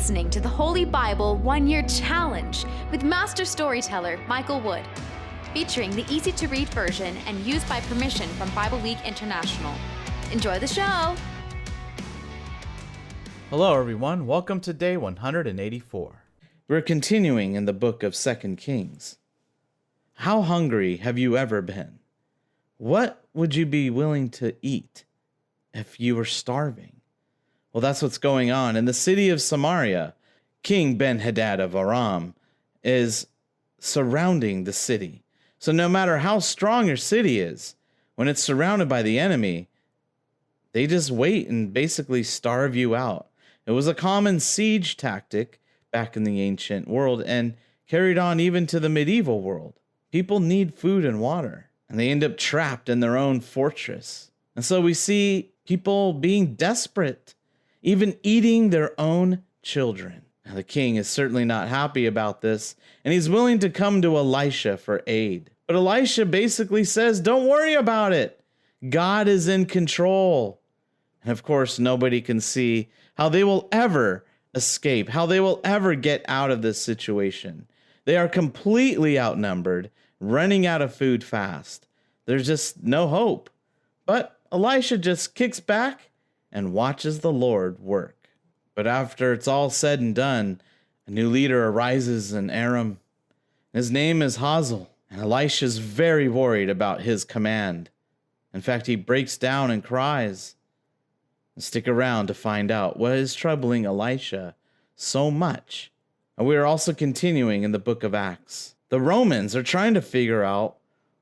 listening to the Holy Bible 1-Year Challenge with Master Storyteller Michael Wood, featuring the easy-to-read version and used by permission from Bible League International. Enjoy the show! Hello everyone, welcome to day 184. We're continuing in the book of 2 Kings. How hungry have you ever been? What would you be willing to eat if you were starving? Well, that's what's going on. In the city of Samaria, King Ben-Hadad of Aram is surrounding the city. So no matter how strong your city is, when it's surrounded by the enemy, they just wait and basically starve you out. It was a common siege tactic back in the ancient world and carried on even to the medieval world. People need food and water, and they end up trapped in their own fortress. And so we see people being desperate, even eating their own children. Now, the king is certainly not happy about this, and he's willing to come to Elisha for aid. But Elisha basically says, don't worry about it. God is in control. And of course, nobody can see how they will ever escape, how they will ever get out of this situation. They are completely outnumbered, running out of food fast. There's just no hope. But Elisha just kicks back and watches the Lord work. But after it's all said and done, a new leader arises in Aram. His name is Hazael, and Elisha's very worried about his command. In fact, he breaks down and cries. Stick around to find out what is troubling Elisha so much. And we are also continuing in the book of Acts. The Romans are trying to figure out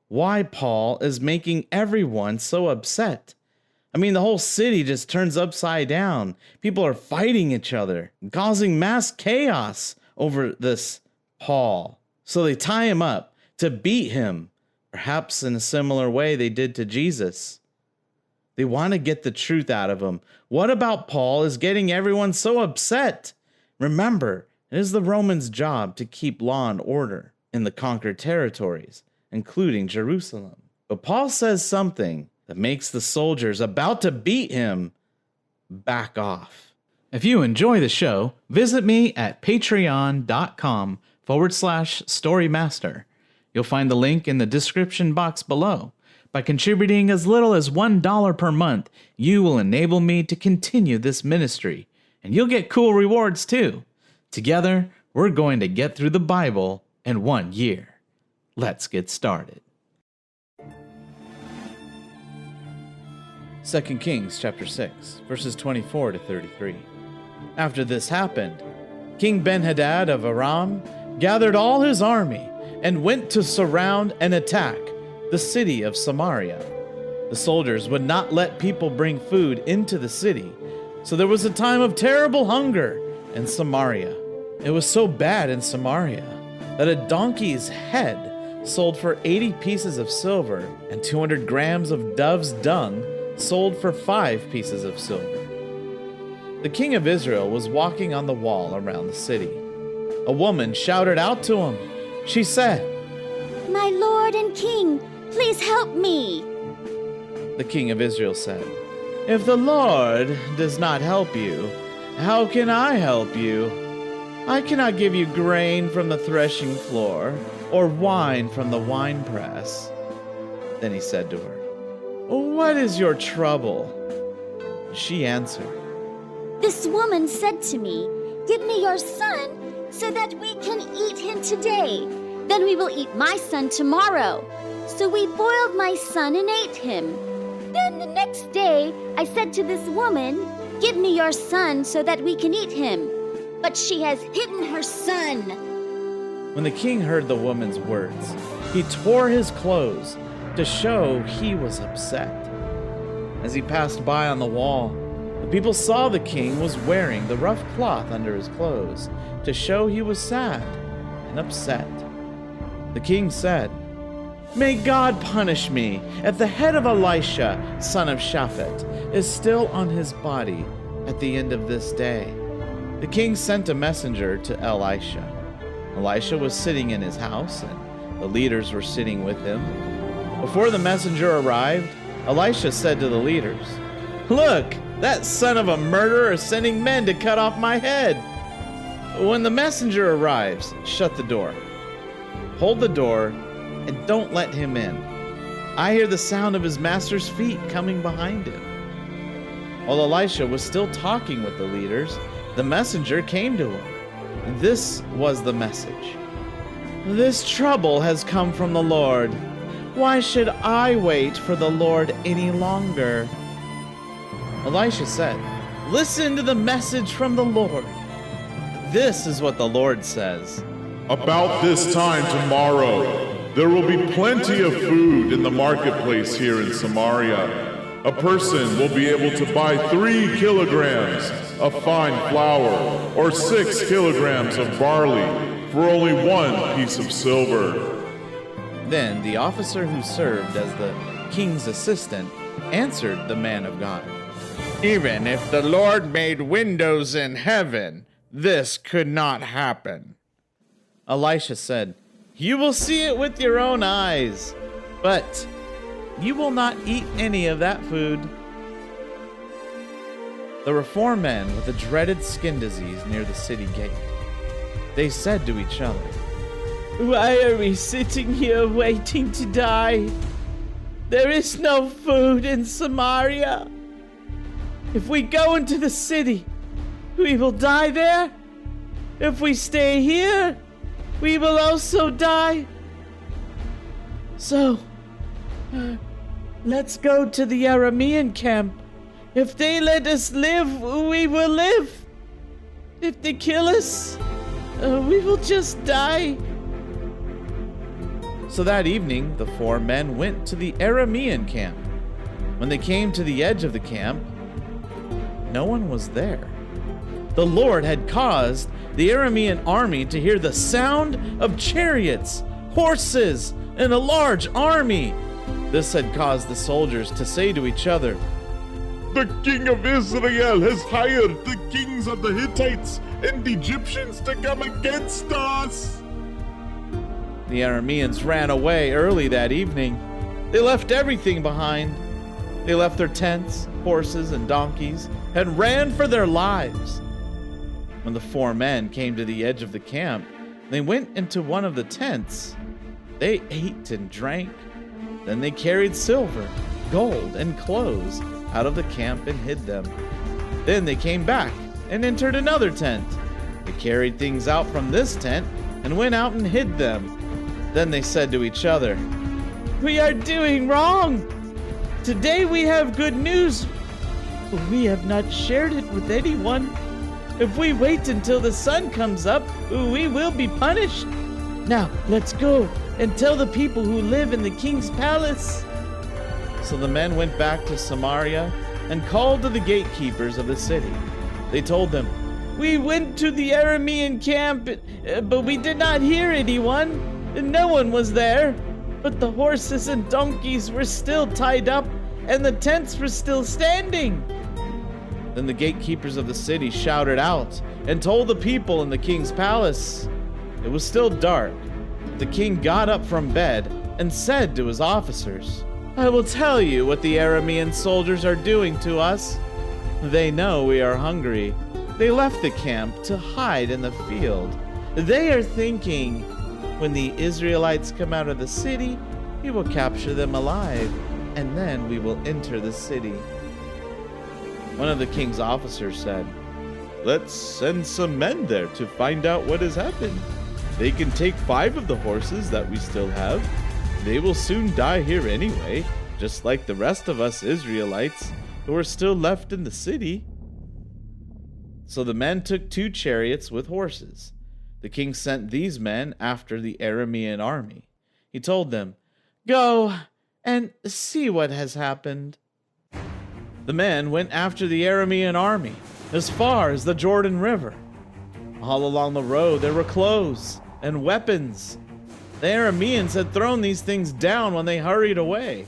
why Paul is making everyone so upset. I mean, the whole city just turns upside down. People are fighting each other, causing mass chaos over this Paul. So they tie him up to beat him, perhaps in a similar way they did to Jesus. They want to get the truth out of him. What about Paul is getting everyone so upset? Remember, it is the Romans' job to keep law and order in the conquered territories, including Jerusalem. But Paul says something that makes the soldiers about to beat him back off. If you enjoy the show, visit me at patreon.com/storymaster. You'll find the link in the description box below. By contributing as little as $1 per month, you will enable me to continue this ministry, and you'll get cool rewards too. Together, we're going to get through the Bible in 1 year. Let's get started. 2 Kings chapter 6, verses 24 to 33. After this happened, King Ben-Hadad of Aram gathered all his army and went to surround and attack the city of Samaria. The soldiers would not let people bring food into the city, so there was a time of terrible hunger in Samaria. It was so bad in Samaria that a donkey's head sold for 80 pieces of silver and 200 grams of dove's dung sold for 5 pieces of silver. The king of Israel was walking on the wall around the city. A woman shouted out to him. She said, "My lord and king, please help me." The king of Israel said, "If the Lord does not help you, how can I help you? I cannot give you grain from the threshing floor or wine from the winepress." Then he said to her, "What is your trouble?" She answered, "This woman said to me, 'Give me your son so that we can eat him today. Then we will eat my son tomorrow.' So we boiled my son and ate him. Then the next day I said to this woman, 'Give me your son so that we can eat him.' But she has hidden her son." When the king heard the woman's words, he tore his clothes to show he was upset. As he passed by on the wall, the people saw the king was wearing the rough cloth under his clothes to show he was sad and upset. The king said, "May God punish me if the head of Elisha, son of Shaphat, is still on his body at the end of this day." The king sent a messenger to Elisha. Elisha was sitting in his house, and the leaders were sitting with him. Before the messenger arrived, Elisha said to the leaders, "Look, that son of a murderer is sending men to cut off my head." When the messenger arrives, shut the door. Hold the door and don't let him in. I hear the sound of his master's feet coming behind him." While Elisha was still talking with the leaders, the messenger came to him. This was the message. "This trouble has come from the Lord. Why should I wait for the Lord any longer?" Elisha said, "Listen to the message from the Lord. This is what the Lord says. About this time tomorrow, there will be plenty of food in the marketplace here in Samaria. A person will be able to buy 3 kilograms of fine flour or 6 kilograms of barley for only 1 piece of silver." Then the officer who served as the king's assistant answered the man of God, "Even if the Lord made windows in heaven, this could not happen." Elisha said, "You will see it with your own eyes, but you will not eat any of that food." There were 4 men with a dreaded skin disease near the city gate. They said to each other, "Why are we sitting here waiting to die? There is no food in Samaria. If we go into the city, we will die there. If we stay here, we will also die. So, let's go to the Aramean camp. If they let us live, we will live. If they kill us, we will just die." So that evening, the 4 men went to the Aramean camp. When they came to the edge of the camp, no one was there. The Lord had caused the Aramean army to hear the sound of chariots, horses, and a large army. This had caused the soldiers to say to each other, "The king of Israel has hired the kings of the Hittites and Egyptians to come against us." The Arameans ran away early that evening. They left everything behind. They left their tents, horses, and donkeys, and ran for their lives. When the 4 men came to the edge of the camp, they went into one of the tents. They ate and drank. Then they carried silver, gold, and clothes out of the camp and hid them. Then they came back and entered another tent. They carried things out from this tent and went out and hid them. Then they said to each other, "We are doing wrong. Today we have good news, but we have not shared it with anyone. If we wait until the sun comes up, we will be punished. Now let's go and tell the people who live in the king's palace." So the men went back to Samaria and called to the gatekeepers of the city. They told them, "We went to the Aramean camp, but we did not hear anyone. No one was there, but the horses and donkeys were still tied up, and the tents were still standing." Then the gatekeepers of the city shouted out and told the people in the king's palace. It was still dark. The king got up from bed and said to his officers, "I will tell you what the Aramean soldiers are doing to us. They know we are hungry. They left the camp to hide in the field. They are thinking, when the Israelites come out of the city, we will capture them alive, and then we will enter the city." One of the king's officers said, "Let's send some men there to find out what has happened. They can take 5 of the horses that we still have. They will soon die here anyway, just like the rest of us Israelites who are still left in the city." So the men took 2 chariots with horses. The king sent these men after the Aramean army. He told them, "Go and see what has happened." The men went after the Aramean army as far as the Jordan River. All along the road there were clothes and weapons. The Arameans had thrown these things down when they hurried away.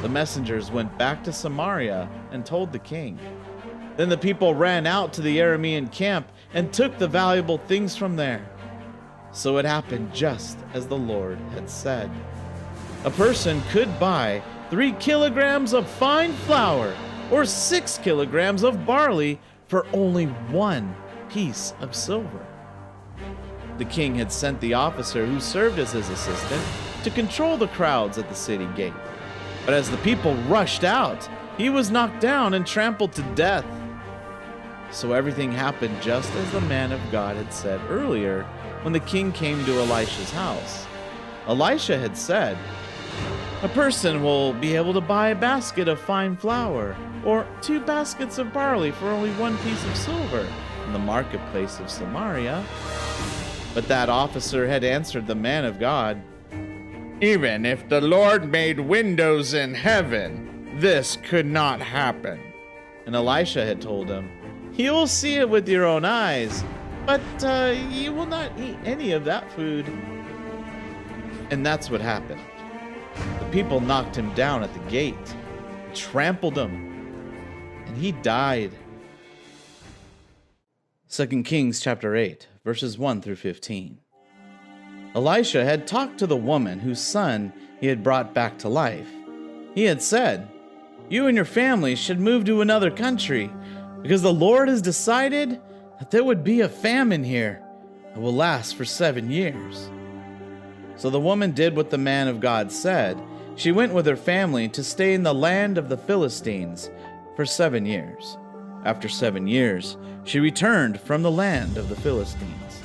The messengers went back to Samaria and told the king. Then the people ran out to the Aramean camp and took the valuable things from there. So it happened just as the Lord had said. A person could buy 3 kilograms of fine flour or 6 kilograms of barley for only 1 piece of silver. The king had sent the officer who served as his assistant to control the crowds at the city gate. But as the people rushed out, he was knocked down and trampled to death. So everything happened just as the man of God had said earlier when the king came to Elisha's house. Elisha had said, "A person will be able to buy a basket of fine flour or 2 baskets of barley for only 1 piece of silver in the marketplace of Samaria." But that officer had answered the man of God, "Even if the Lord made windows in heaven, this could not happen." And Elisha had told him, "You will see it with your own eyes, but you will not eat any of that food." And that's what happened. The people knocked him down at the gate, trampled him, and he died. 2 Kings chapter 8, verses 1 through 15. Elisha had talked to the woman whose son he had brought back to life. He had said, "You and your family should move to another country, because the Lord has decided that there would be a famine here that will last for 7 years." So the woman did what the man of God said. She went with her family to stay in the land of the Philistines for 7 years. After 7 years, she returned from the land of the Philistines.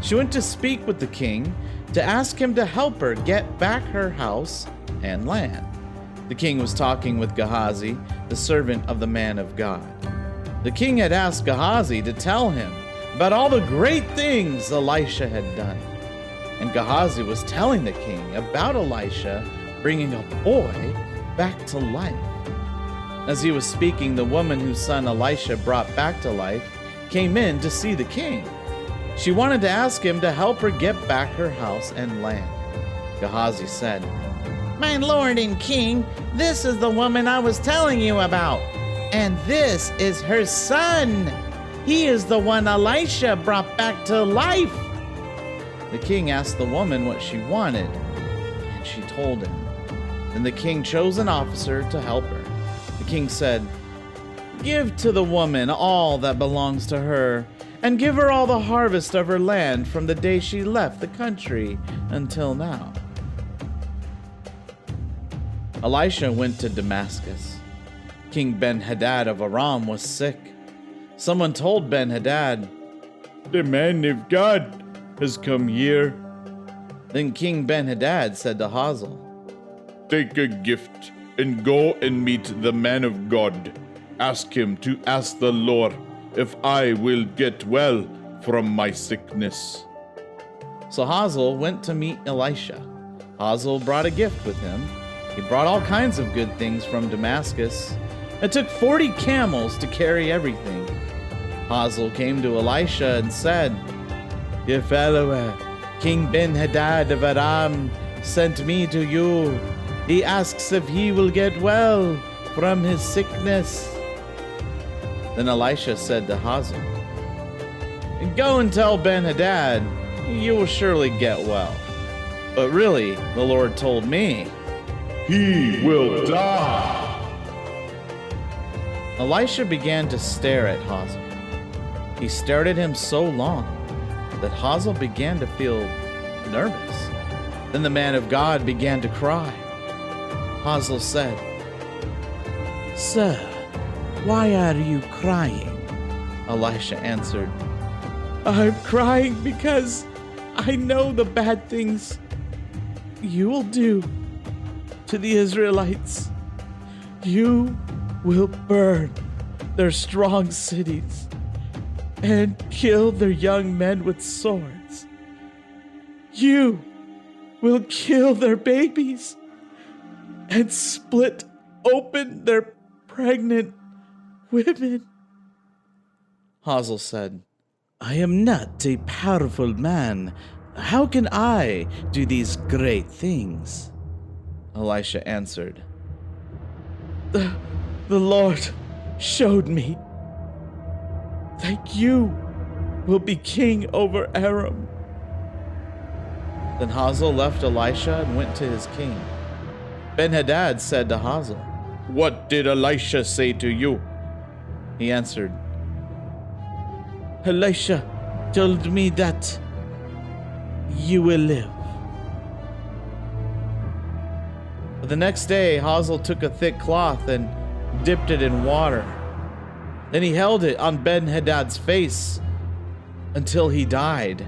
She went to speak with the king to ask him to help her get back her house and land. The king was talking with Gehazi, the servant of the man of God. The king had asked Gehazi to tell him about all the great things Elisha had done. And Gehazi was telling the king about Elisha bringing a boy back to life. As he was speaking, the woman whose son Elisha brought back to life came in to see the king. She wanted to ask him to help her get back her house and land. Gehazi said, "My lord and king, this is the woman I was telling you about, and this is her son. He is the one Elisha brought back to life." The king asked the woman what she wanted, and she told him. Then the king chose an officer to help her. The king said, "Give to the woman all that belongs to her, and give her all the harvest of her land from the day she left the country until now." Elisha went to Damascus. King Ben-Hadad of Aram was sick. Someone told Ben-Hadad, "The man of God has come here." Then King Ben-Hadad said to Hazael, Take a gift and go and meet the man of God. Ask him to ask the Lord if I will get well from my sickness." So Hazael went to meet Elisha. Hazael brought a gift with him. He brought all kinds of good things from Damascus. It took 40 camels to carry everything. Hazael came to Elisha and said, "Your follower, King Ben-Hadad of Aram, sent me to you. He asks if he will get well from his sickness." Then Elisha said to Hazael, "Go and tell Ben-Hadad, you will surely get well." But really, the Lord told me, "He will die." Elisha began to stare at Hazael. He stared at him so long that Hazael began to feel nervous. Then the man of God began to cry. Hazael said, "Sir, why are you crying?" Elisha answered, "I'm crying because I know the bad things you will do to the Israelites. You will burn their strong cities and kill their young men with swords. You will kill their babies and split open their pregnant women." Hazael said, "I am not a powerful man. How can I do these great things?" Elisha answered, The Lord showed me that you will be king over Aram." Then Hazael left Elisha and went to his king. Ben-Hadad said to Hazael, "What did Elisha say to you?" He answered, "Elisha told me that you will live. But the next day, Hazael took a thick cloth and dipped it in water. Then he held it on Ben-Hadad's face until he died.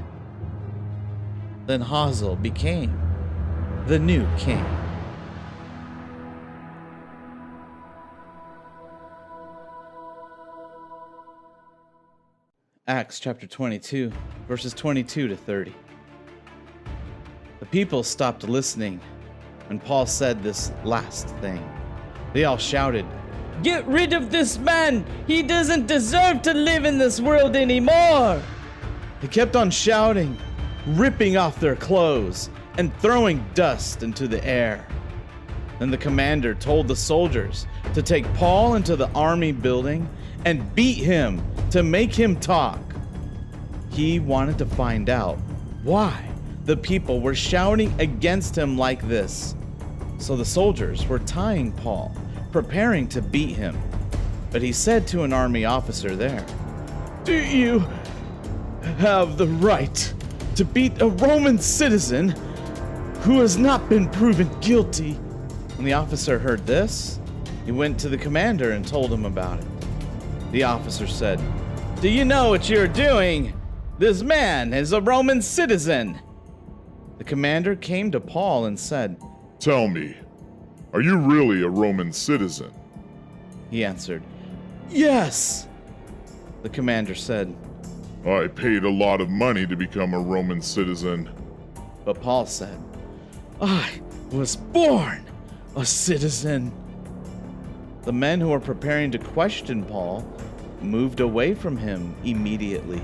Then Hazael became the new king. Acts chapter 22, verses 22 to 30. The people stopped listening when Paul said this last thing. They all shouted, "Get rid of this man! He doesn't deserve to live in this world anymore!" They kept on shouting, ripping off their clothes and throwing dust into the air. Then the commander told the soldiers to take Paul into the army building and beat him to make him talk. He wanted to find out why the people were shouting against him like this. So the soldiers were tying Paul, preparing to beat him. But he said to an army officer there, "Do you have the right to beat a Roman citizen who has not been proven guilty?" When the officer heard this, he went to the commander and told him about it. The officer said, "Do you know what you're doing? This man is a Roman citizen." The commander came to Paul and said, Tell me, are you really a Roman citizen? He answered, "Yes." The commander said, I paid a lot of money to become a Roman citizen. But Paul said, "I was born a citizen." The men who were preparing to question Paul moved away from him immediately.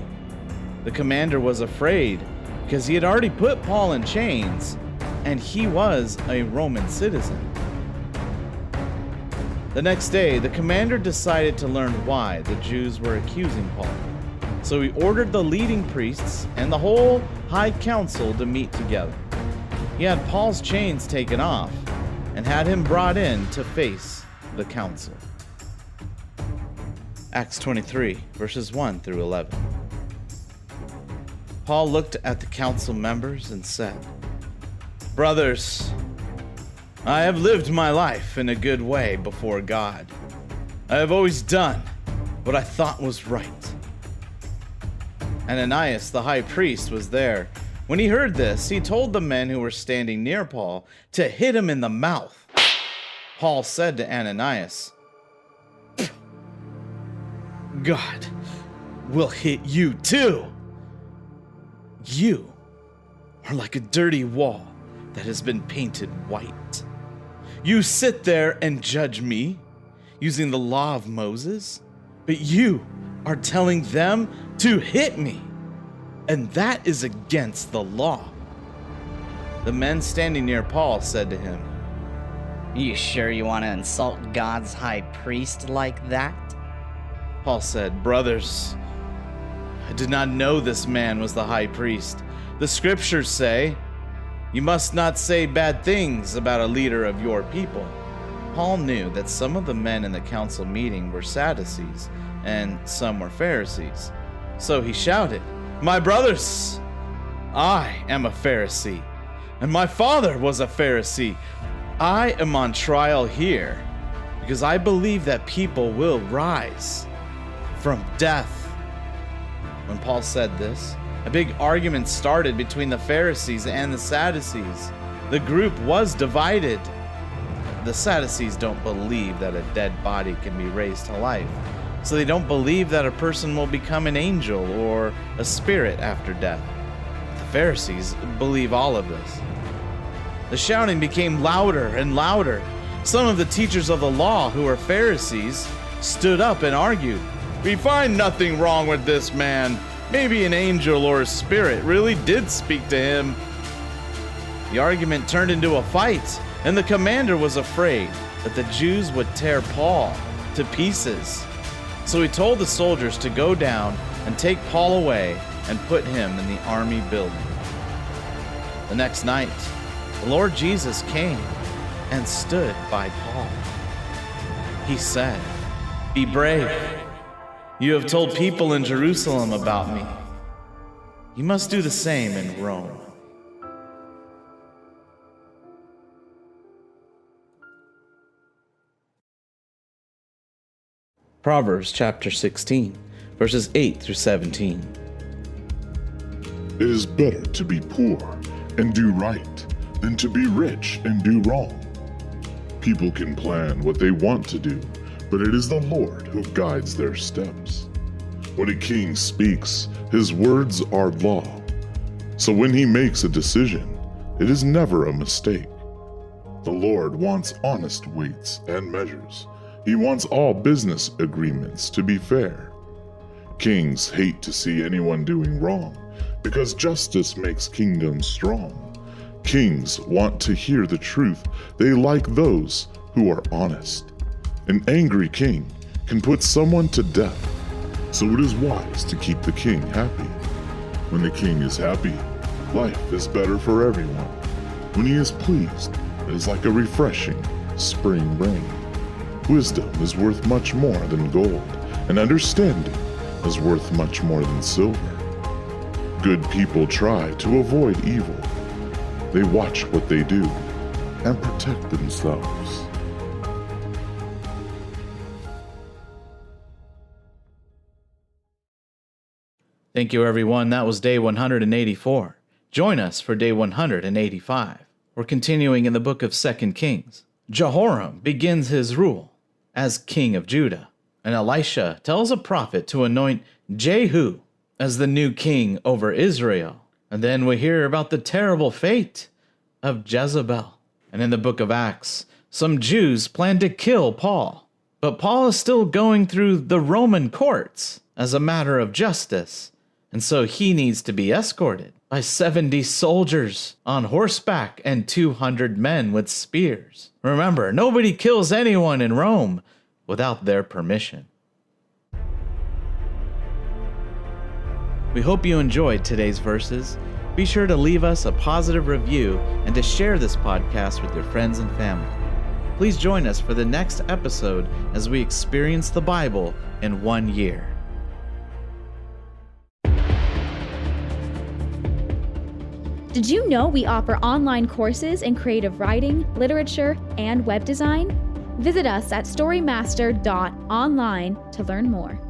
The commander was afraid because he had already put Paul in chains and he was a Roman citizen. The next day, the commander decided to learn why the Jews were accusing Paul. So he ordered the leading priests and the whole high council to meet together. He had Paul's chains taken off and had him brought in to face the council. Acts 23, verses 1 through 11. Paul looked at the council members and said, "Brothers, I have lived my life in a good way before God. I have always done what I thought was right." Ananias, the high priest, was there. When he heard this, he told the men who were standing near Paul to hit him in the mouth. Paul said to Ananias, "God will hit you too. You are like a dirty wall that has been painted white. You sit there and judge me using the law of Moses, but you are telling them to hit me, and that is against the law." The men standing near Paul said to him, "You sure you want to insult God's high priest like that?" Paul said, "Brothers, I did not know this man was the high priest. The scriptures say, you must not say bad things about a leader of your people." Paul knew that some of the men in the council meeting were Sadducees and some were Pharisees. So he shouted, "My brothers, I am a Pharisee, and my father was a Pharisee. I am on trial here because I believe that people will rise from death." When Paul said this, a big argument started between the Pharisees and the Sadducees. The group was divided. The Sadducees don't believe that a dead body can be raised to life, so they don't believe that a person will become an angel or a spirit after death. The Pharisees believe all of this. The shouting became louder and louder. Some of the teachers of the law, who were Pharisees, stood up and argued, "We find nothing wrong with this man. Maybe an angel or a spirit really did speak to him." The argument turned into a fight, and the commander was afraid that the Jews would tear Paul to pieces. So he told the soldiers to go down and take Paul away and put him in the army building. The next night, the Lord Jesus came and stood by Paul. He said, "Be brave. You have told people in Jerusalem about me. You must do the same in Rome. Proverbs chapter 16, verses 8 through 17. It is better to be poor and do right than to be rich and do wrong. People can plan what they want to do, but it is the Lord who guides their steps. When a king speaks, his words are law. So when he makes a decision, it is never a mistake. The Lord wants honest weights and measures. He wants all business agreements to be fair. Kings hate to see anyone doing wrong, because justice makes kingdoms strong. Kings want to hear the truth. They like those who are honest. An angry king can put someone to death, so it is wise to keep the king happy. When the king is happy, life is better for everyone. When he is pleased, it is like a refreshing spring rain. Wisdom is worth much more than gold, and understanding is worth much more than silver. Good people try to avoid evil. They watch what they do and protect themselves. Thank you, everyone. That was day 184. Join us for day 185. We're continuing in the book of 2 Kings. Jehoram begins his rule as king of Judah, and Elisha tells a prophet to anoint Jehu as the new king over Israel. And then we hear about the terrible fate of Jezebel. And in the book of Acts, some Jews plan to kill Paul, but Paul is still going through the Roman courts as a matter of justice, and so he needs to be escorted by 70 soldiers on horseback and 200 men with spears. Remember, nobody kills anyone in Rome without their permission. We hope you enjoyed today's verses. Be sure to leave us a positive review and to share this podcast with your friends and family. Please join us for the next episode as we experience the Bible in 1 year. Did you know we offer online courses in creative writing, literature, and web design? Visit us at storymaster.online to learn more.